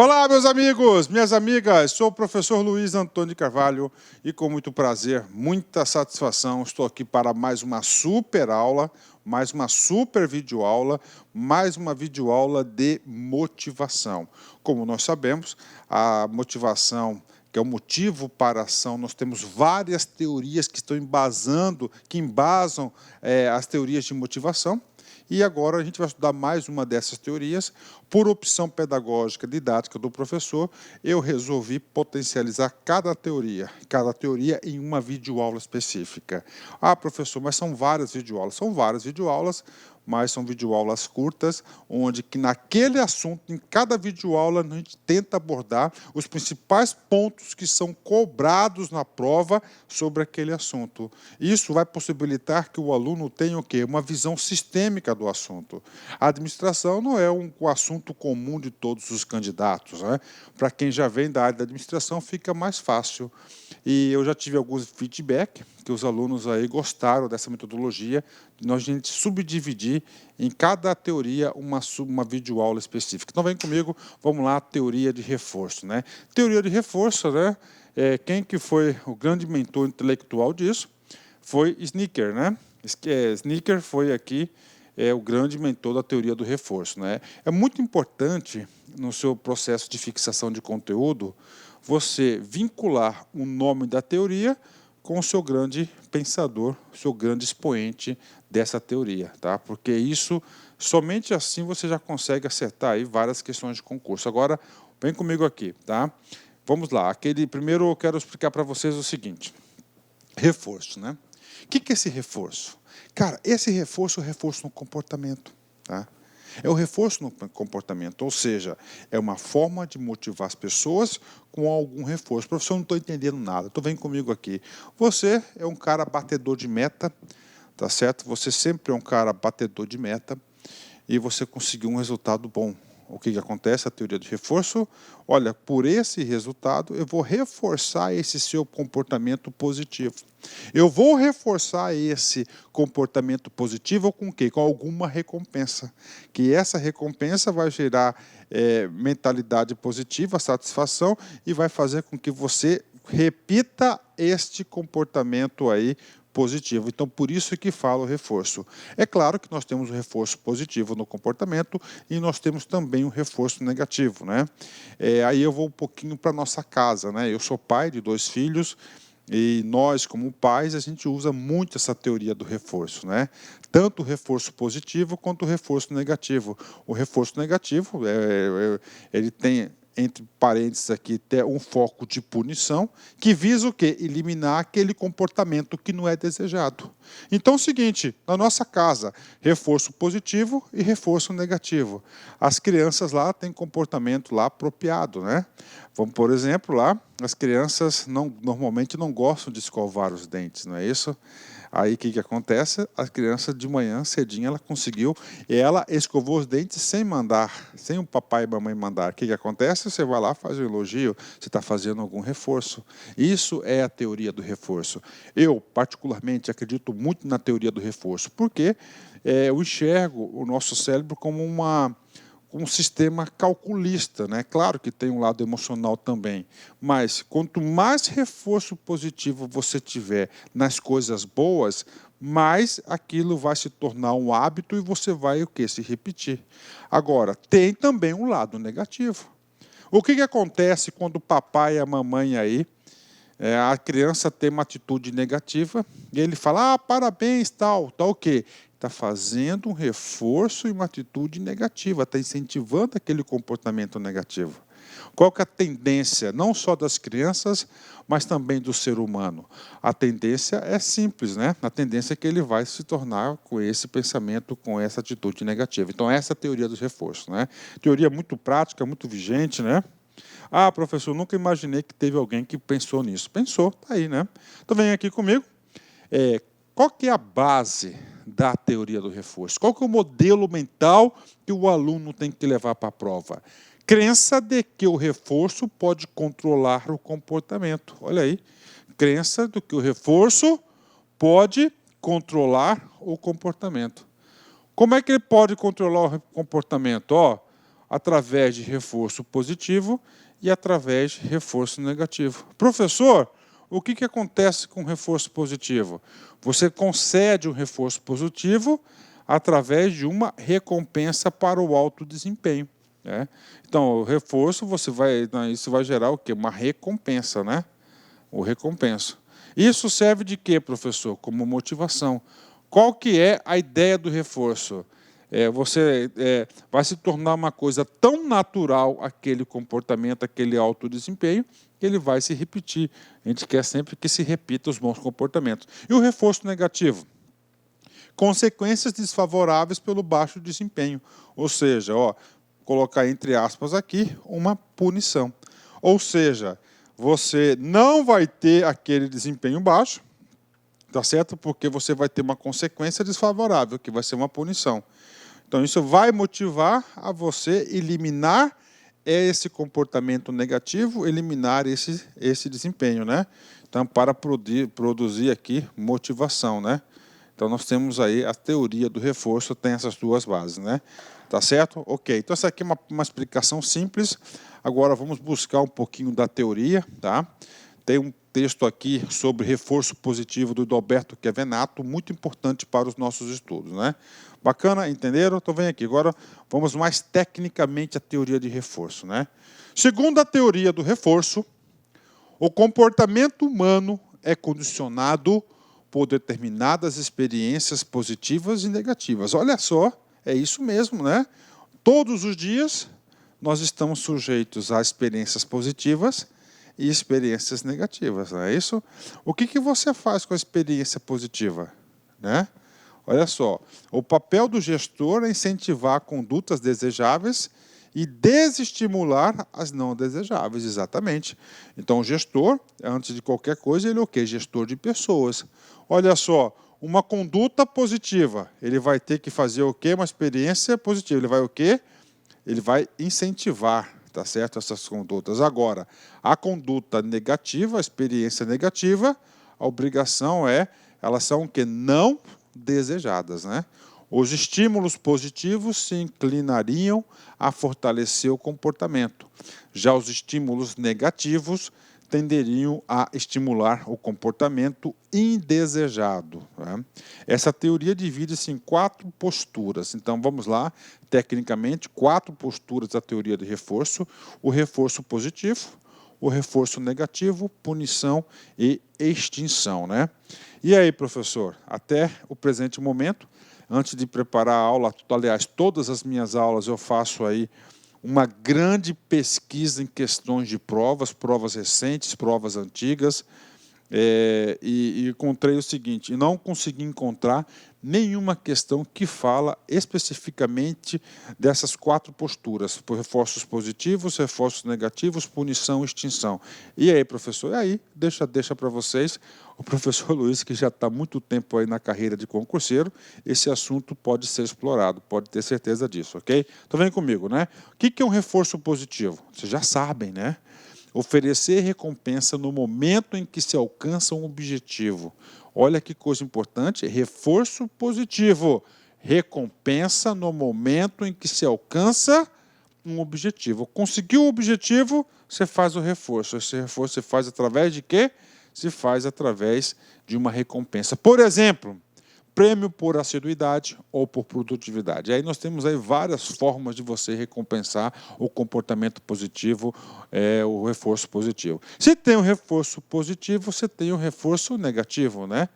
Olá, meus amigos, minhas amigas, sou o professor Luiz Antônio de Carvalho e com muito prazer, muita satisfação, estou aqui para mais uma super aula, mais uma super videoaula, mais uma videoaula de motivação. Como nós sabemos, a motivação, que é o motivo para a ação, nós temos várias teorias que estão embasam as teorias de motivação. E agora a gente vai estudar mais uma dessas teorias. Por opção pedagógica didática do professor, eu resolvi potencializar cada teoria em uma videoaula específica. Ah, professor, mas são várias videoaulas. São várias videoaulas, mas são videoaulas curtas, onde que naquele assunto, em cada videoaula, a gente tenta abordar os principais pontos que são cobrados na prova sobre aquele assunto. Isso vai possibilitar que o aluno tenha o quê? Uma visão sistêmica do assunto. A administração não é um assunto comum de todos os candidatos, né? Para quem já vem da área da administração, fica mais fácil. E eu já tive alguns feedback que os alunos aí gostaram dessa metodologia, de nós a gente subdividir em cada teoria uma videoaula específica. Então vem comigo, vamos lá, teoria de reforço, né? Teoria de reforço, né? Quem que foi o grande mentor intelectual disso? Foi Snicker, né? Snicker foi aqui o grande mentor da teoria do reforço, né? É muito importante no seu processo de fixação de conteúdo você vincular o nome da teoria com o seu grande pensador, o seu grande expoente dessa teoria, tá? Porque isso, somente assim você já consegue acertar aí várias questões de concurso. Agora, vem comigo aqui, tá? Vamos lá. Primeiro eu quero explicar para vocês o seguinte. Reforço, né? O que é esse reforço? Cara, esse reforço é o reforço no comportamento, tá? É o reforço no comportamento, ou seja, é uma forma de motivar as pessoas com algum reforço. Professor, eu não estou entendendo nada, então vem comigo aqui. Você é um cara batedor de meta, tá certo? Você sempre é um cara batedor de meta e você conseguiu um resultado bom. O que acontece? A teoria de reforço, olha, por esse resultado eu vou reforçar esse seu comportamento positivo. Eu vou reforçar esse comportamento positivo com o quê? Com alguma recompensa. Que essa recompensa vai gerar mentalidade positiva, satisfação, e vai fazer com que você repita este comportamento aí positivo. Então, por isso que falo reforço. É claro que nós temos o reforço positivo no comportamento e nós temos também o reforço negativo, né? Aí eu vou um pouquinho para nossa casa, né? Eu sou pai de 2 filhos e nós, como pais, a gente usa muito essa teoria do reforço, né? Tanto o reforço positivo quanto o reforço negativo. O reforço negativo, ele tem, entre parênteses aqui, um foco de punição, que visa o quê? Eliminar aquele comportamento que não é desejado. Então é o seguinte, na nossa casa, reforço positivo e reforço negativo. As crianças lá têm comportamento lá apropriado, né? Vamos, por exemplo, lá, as crianças normalmente não gostam de escovar os dentes, não é isso? Aí o que acontece? A criança de manhã, cedinho, ela escovou os dentes sem mandar, sem o papai e a mamãe mandar. O que acontece? Você vai lá, faz um elogio, você está fazendo algum reforço. Isso é a teoria do reforço. Eu, particularmente, acredito muito na teoria do reforço, porque eu enxergo o nosso cérebro como um sistema calculista, né? Claro que tem um lado emocional também, mas quanto mais reforço positivo você tiver nas coisas boas, mais aquilo vai se tornar um hábito e você vai o quê? Se repetir. Agora, tem também um lado negativo. O que acontece quando o papai e a mamãe aí, a criança tem uma atitude negativa e ele fala, parabéns, tal o quê? Está fazendo um reforço e uma atitude negativa, está incentivando aquele comportamento negativo. Qual que é a tendência, não só das crianças, mas também do ser humano? A tendência é simples, né? A tendência é que ele vai se tornar com esse pensamento, com essa atitude negativa. Então, essa é a teoria dos reforços, né? Teoria muito prática, muito vigente, né? Professor, nunca imaginei que teve alguém que pensou nisso. Pensou, está aí, né? Então, vem aqui comigo. Qual que é a base da teoria do reforço? Qual que é o modelo mental que o aluno tem que levar para a prova? Crença de que o reforço pode controlar o comportamento. Olha aí. Crença de que o reforço pode controlar o comportamento. Como é que ele pode controlar o comportamento? através de reforço positivo e através de reforço negativo. Professor, o que acontece com o reforço positivo? Você concede um reforço positivo através de uma recompensa para o alto desempenho. Né? Então, o reforço, isso vai gerar o quê? Uma recompensa, né? O recompensa. Isso serve de quê, professor? Como motivação. Qual que é a ideia do reforço? Você vai se tornar uma coisa tão natural aquele comportamento, aquele alto desempenho, que ele vai se repetir. A gente quer sempre que se repita os bons comportamentos. E o reforço negativo? Consequências desfavoráveis pelo baixo desempenho. Ou seja, colocar entre aspas aqui, uma punição. Ou seja, você não vai ter aquele desempenho baixo, tá certo? Porque você vai ter uma consequência desfavorável, que vai ser uma punição. Então, isso vai motivar a você eliminar esse comportamento negativo, eliminar esse desempenho, né? Então, para produzir aqui motivação, né? Então, nós temos aí a teoria do reforço, tem essas duas bases, né? Tá certo? Ok. Então, essa aqui é uma explicação simples. Agora, vamos buscar um pouquinho da teoria, tá? Tem um texto aqui sobre reforço positivo do Adalberto Chiavenato, muito importante para os nossos estudos, né? Bacana, entenderam? Então vem aqui. Agora vamos mais tecnicamente à teoria de reforço, né? Segundo a teoria do reforço, o comportamento humano é condicionado por determinadas experiências positivas e negativas. Olha só, é isso mesmo, né? Todos os dias nós estamos sujeitos a experiências positivas e experiências negativas, não é isso? O que você faz com a experiência positiva, né? Olha só, o papel do gestor é incentivar condutas desejáveis e desestimular as não desejáveis, exatamente. Então, o gestor, antes de qualquer coisa, ele é o quê? Gestor de pessoas. Olha só, uma conduta positiva, ele vai ter que fazer o quê? Uma experiência positiva. Ele vai o quê? Ele vai incentivar, tá certo? Essas condutas. Agora, a conduta negativa, a experiência negativa, a obrigação elas são o quê? Não desejadas, né? Os estímulos positivos se inclinariam a fortalecer o comportamento. Já os estímulos negativos tenderiam a estimular o comportamento indesejado, né? Essa teoria divide-se em 4 posturas. Então, vamos lá, tecnicamente, 4 posturas da teoria de reforço. O reforço positivo, o reforço negativo, punição e extinção, né? E aí, professor, até o presente momento, antes de preparar a aula, aliás, todas as minhas aulas eu faço aí uma grande pesquisa em questões de provas recentes, provas antigas, e encontrei o seguinte, não consegui encontrar nenhuma questão que fala especificamente dessas 4 posturas, por reforços positivos, reforços negativos, punição e extinção. E aí, professor? E aí, deixa para vocês, o professor Luiz, que já está há muito tempo aí na carreira de concurseiro, esse assunto pode ser explorado, pode ter certeza disso, ok? Então vem comigo, né? O que é um reforço positivo? Vocês já sabem, né? Oferecer recompensa no momento em que se alcança um objetivo. Olha que coisa importante, reforço positivo. Recompensa no momento em que se alcança um objetivo. Conseguiu o objetivo, você faz o reforço. Esse reforço se faz através de quê? Se faz através de uma recompensa. Por exemplo, prêmio por assiduidade ou por produtividade. Aí nós temos aí várias formas de você recompensar o comportamento positivo, o reforço positivo. Se tem um reforço positivo, você tem um reforço negativo, né?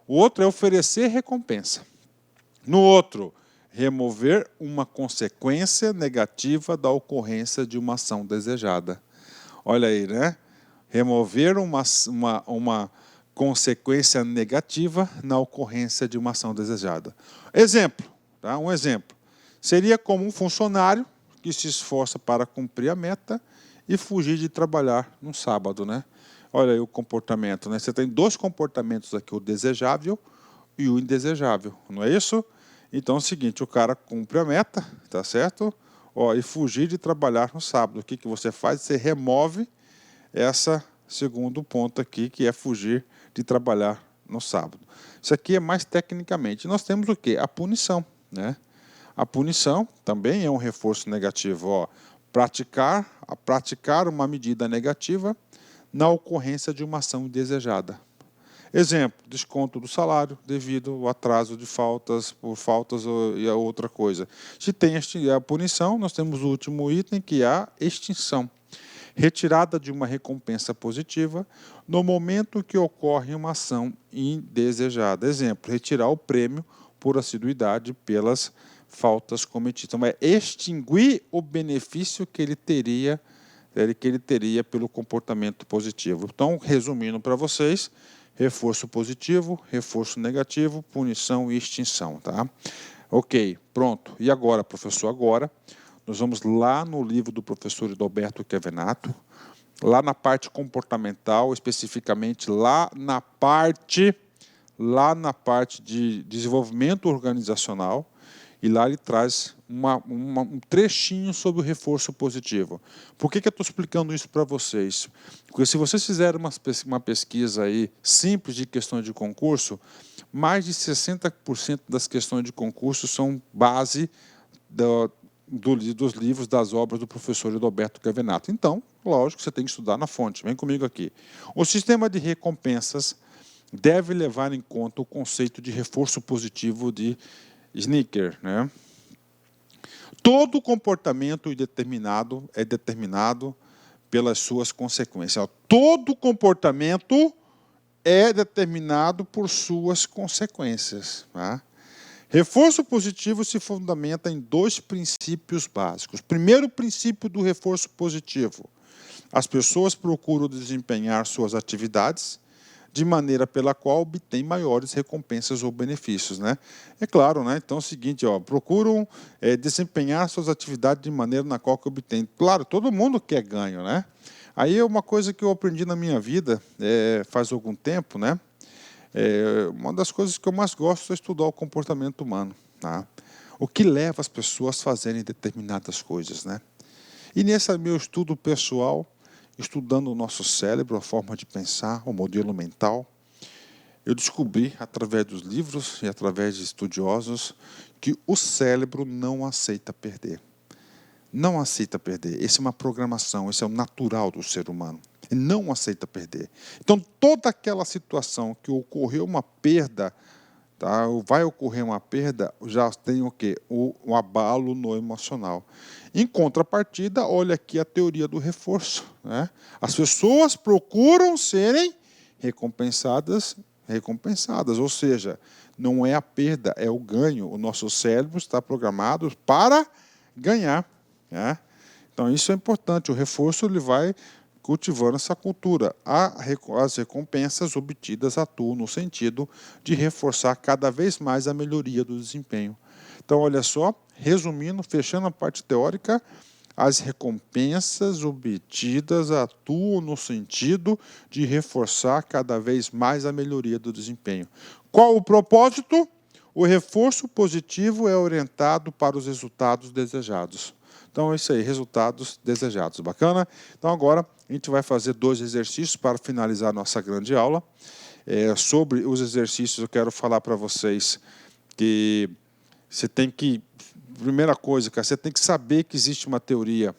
O outro é oferecer recompensa. No outro, remover uma consequência negativa da ocorrência de uma ação desejada. Olha aí, né? Remover uma consequência negativa na ocorrência de uma ação desejada. Exemplo, tá? Um exemplo. Seria como um funcionário que se esforça para cumprir a meta e fugir de trabalhar no sábado, né? Olha aí o comportamento, né? Você tem 2 comportamentos aqui, o desejável e o indesejável, não é isso? Então é o seguinte, o cara cumpre a meta, tá certo? E fugir de trabalhar no sábado. O que você faz? Você remove essa segundo ponto aqui, que é fugir de trabalhar no sábado. Isso aqui é mais tecnicamente. Nós temos o quê? A punição, né? A punição também é um reforço negativo. Ó, praticar uma medida negativa na ocorrência de uma ação indesejada. Exemplo, desconto do salário devido ao atraso de faltas, por faltas e a outra coisa. Se tem a punição, nós temos o último item, que é a extinção. Retirada de uma recompensa positiva no momento que ocorre uma ação indesejada. Exemplo, retirar o prêmio por assiduidade pelas faltas cometidas. Então, é extinguir o benefício que ele teria pelo comportamento positivo. Então, resumindo para vocês, reforço positivo, reforço negativo, punição e extinção. Tá? Ok, pronto. E agora, professor? Agora, nós vamos lá no livro do professor Adalberto Chiavenato, lá na parte comportamental, especificamente lá na parte de desenvolvimento organizacional, e lá ele traz um trechinho sobre o reforço positivo. Por que eu estou explicando isso para vocês? Porque se vocês fizerem uma pesquisa aí simples de questões de concurso, mais de 60% das questões de concurso são base dos livros, das obras do professor Adalberto Chiavenato. Então, lógico, você tem que estudar na fonte. Vem comigo aqui. O sistema de recompensas deve levar em conta o conceito de reforço positivo de Snicker, né? Todo comportamento é determinado pelas suas consequências. Todo comportamento é determinado por suas consequências. Tá? Reforço positivo se fundamenta em dois princípios básicos. Primeiro princípio do reforço positivo: as pessoas procuram desempenhar suas atividades de maneira pela qual obtém maiores recompensas ou benefícios. Né? É claro, né? Então é o seguinte, ó, procuram desempenhar suas atividades de maneira na qual obtém. Claro, todo mundo quer ganho, né? Aí é uma coisa que eu aprendi na minha vida faz algum tempo, né? Uma das coisas que eu mais gosto é estudar o comportamento humano. Tá? O que leva as pessoas a fazerem determinadas coisas, né? E nesse meu estudo pessoal, estudando o nosso cérebro, a forma de pensar, o modelo mental, eu descobri, através dos livros e através de estudiosos, que o cérebro não aceita perder. Não aceita perder. Essa é uma programação, esse é o natural do ser humano. Ele não aceita perder. Então, toda aquela situação que ocorreu uma perda, tá, vai ocorrer uma perda, já tem o quê? O abalo no emocional. Em contrapartida, olha aqui a teoria do reforço. Né? As pessoas procuram serem recompensadas, ou seja, não é a perda, é o ganho. O nosso cérebro está programado para ganhar. Né? Então, isso é importante. O reforço ele vai cultivando essa cultura. As recompensas obtidas atuam no sentido de reforçar cada vez mais a melhoria do desempenho. Então, olha só, resumindo, fechando a parte teórica, as recompensas obtidas atuam no sentido de reforçar cada vez mais a melhoria do desempenho. Qual o propósito? O reforço positivo é orientado para os resultados desejados. Então, é isso aí, resultados desejados. Bacana? Então, agora a gente vai fazer 2 exercícios para finalizar a nossa grande aula. Sobre os exercícios, eu quero falar para vocês que você tem que... Primeira coisa, cara, você tem que saber que existe uma teoria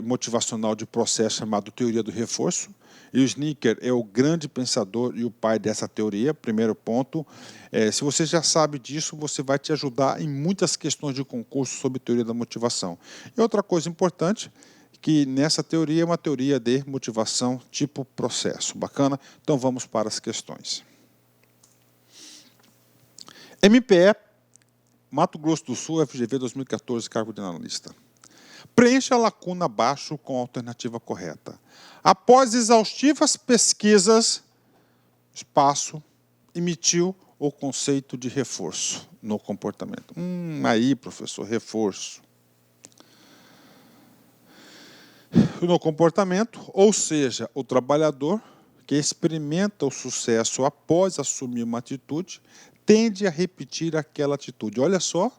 motivacional de processo chamada teoria do reforço. E o Snicker é o grande pensador e o pai dessa teoria, primeiro ponto. Se você já sabe disso, você vai te ajudar em muitas questões de concurso sobre teoria da motivação. E outra coisa importante, que nessa teoria é uma teoria de motivação tipo processo. Bacana? Então vamos para as questões. MPE, Mato Grosso do Sul, FGV 2014, cargo de analista. Preencha a lacuna abaixo com a alternativa correta. Após exaustivas pesquisas, espaço, emitiu o conceito de reforço no comportamento. Aí, professor, reforço. No comportamento, ou seja, o trabalhador que experimenta o sucesso após assumir uma atitude, tende a repetir aquela atitude. Olha só,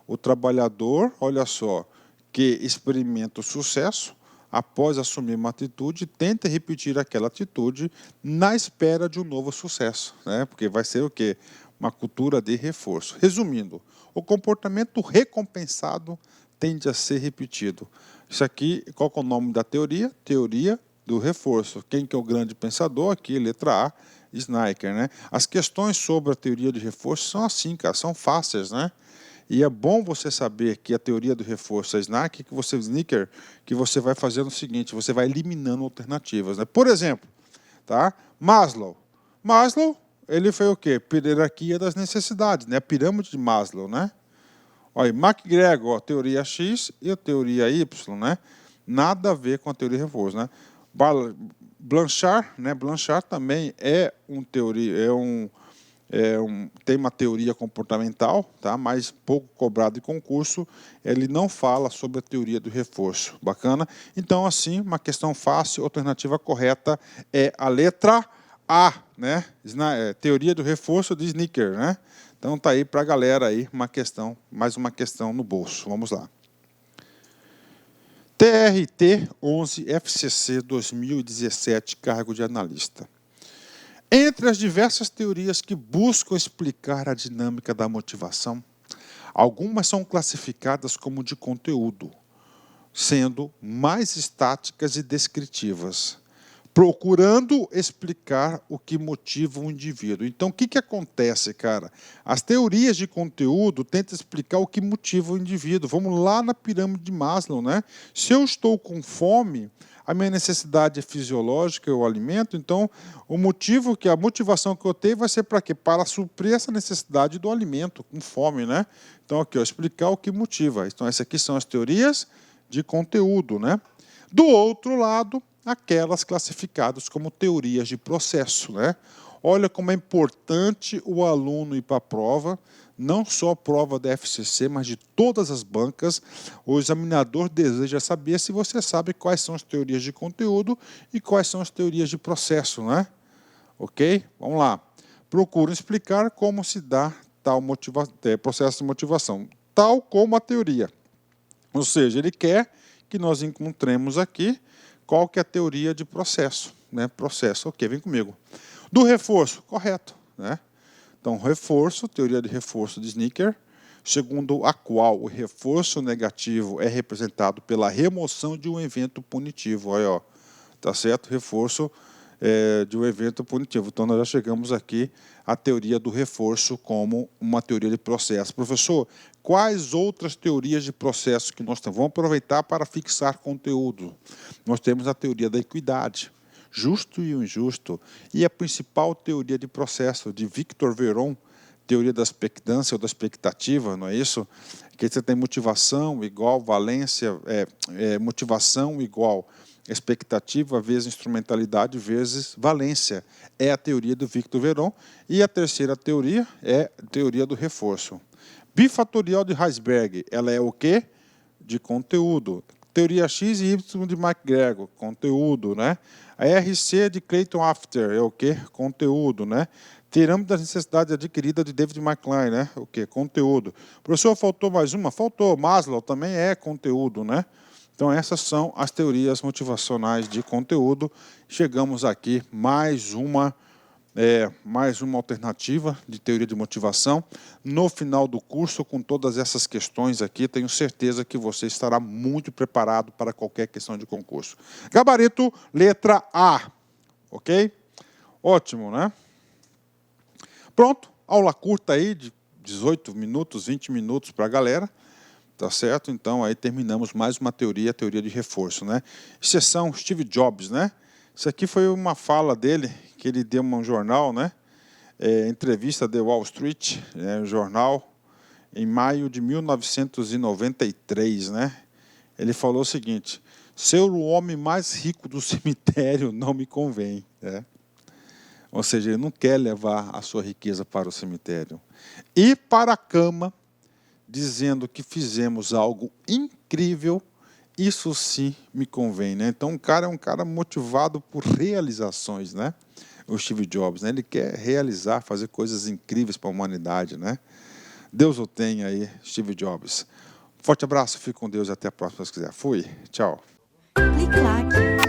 o trabalhador, olha só, que experimenta o sucesso, após assumir uma atitude, tenta repetir aquela atitude na espera de um novo sucesso. Né? Porque vai ser o quê? uma cultura de reforço. Resumindo, o comportamento recompensado tende a ser repetido. Isso aqui, qual que é o nome da teoria? Teoria do reforço. Quem que é o grande pensador? Aqui, letra A, Snicker, né? As questões sobre a teoria de reforço são assim, cara, são fáceis, né? E é bom você saber que a teoria do reforço, a Snicker, que você vai fazendo o seguinte, você vai eliminando alternativas, né? Por exemplo, tá? Maslow, ele foi o quê? Hierarquia das necessidades, né? A pirâmide de Maslow, né? Olha, MacGregor, a teoria X e a teoria Y, né? Nada a ver com a teoria de reforço, né? Blanchard, né? Blanchard também tem uma teoria comportamental, tá? Mas pouco cobrado em concurso, ele não fala sobre a teoria do reforço. Bacana? Então, assim, uma questão fácil, alternativa correta é a letra A, né? Teoria do reforço de Snicker, né? Então tá aí para a galera aí mais uma questão no bolso. Vamos lá. TRT 11 FCC 2017, cargo de analista. Entre as diversas teorias que buscam explicar a dinâmica da motivação, algumas são classificadas como de conteúdo, sendo mais estáticas e descritivas, procurando explicar o que motiva o indivíduo. Então, o que acontece, cara? As teorias de conteúdo tentam explicar o que motiva o indivíduo. Vamos lá na pirâmide de Maslow, né? Se eu estou com fome, a minha necessidade é fisiológica, o alimento, então a motivação que eu tenho vai ser para quê? Para suprir essa necessidade do alimento, com fome, né? Então, aqui, ó, explicar o que motiva. Então, essas aqui são as teorias de conteúdo, né? Do outro lado, aquelas classificadas como teorias de processo, né? Olha como é importante o aluno ir para a prova, não só a prova da FCC, mas de todas as bancas. O examinador deseja saber se você sabe quais são as teorias de conteúdo e quais são as teorias de processo, né? Ok? Vamos lá. Procura explicar como se dá tal processo de motivação, tal como a teoria. Ou seja, ele quer que nós encontremos aqui qual que é a teoria de processo, né? Processo, ok, vem comigo. Do reforço, correto, né? Então, reforço, teoria de reforço de Snicker, segundo a qual o reforço negativo é representado pela remoção de um evento punitivo. Aí, ó, tá certo? Reforço de um evento punitivo. Então, nós já chegamos aqui à teoria do reforço como uma teoria de processo. Professor, quais outras teorias de processo que nós temos? Vamos aproveitar para fixar conteúdo. Nós temos a teoria da equidade, justo e o injusto, e a principal teoria de processo de Victor Veron, teoria da expectância ou da expectativa, não é isso? Que você tem motivação igual valência, motivação igual expectativa vezes instrumentalidade vezes valência. É a teoria do Victor Veron. E a terceira teoria é a teoria do reforço. Bifatorial de Heisberg, ela é o quê? De conteúdo. Teoria X e Y de MacGregor, conteúdo, né? A RC de Clayton After é o quê? Conteúdo, né? Tiramos das necessidades adquiridas de David McCline, né? O quê? Conteúdo. Professor, faltou mais uma? Faltou. Maslow também é conteúdo, né? Então, essas são as teorias motivacionais de conteúdo. Chegamos aqui mais uma alternativa de teoria de motivação. No final do curso, com todas essas questões aqui, tenho certeza que você estará muito preparado para qualquer questão de concurso. Gabarito, letra A. Ok? Ótimo, né? Pronto, aula curta aí de 18 minutos, 20 minutos para a galera. Tá certo? Então, aí terminamos mais uma teoria, a teoria de reforço, né? Exceção Steve Jobs, né? Isso aqui foi uma fala dele, que ele deu em um jornal, né? Entrevista The Wall Street, um jornal, em maio de 1993, né? Ele falou o seguinte: ser o homem mais rico do cemitério não me convém, né? Ou seja, ele não quer levar a sua riqueza para o cemitério. E para a cama, dizendo que fizemos algo incrível, isso sim me convém, né? Então, o cara é um cara motivado por realizações, né? O Steve Jobs, né? Ele quer realizar, fazer coisas incríveis para a humanidade, né? Deus o tenha aí, Steve Jobs. Forte abraço, fique com Deus e até a próxima, se quiser. Fui, tchau. Clique lá.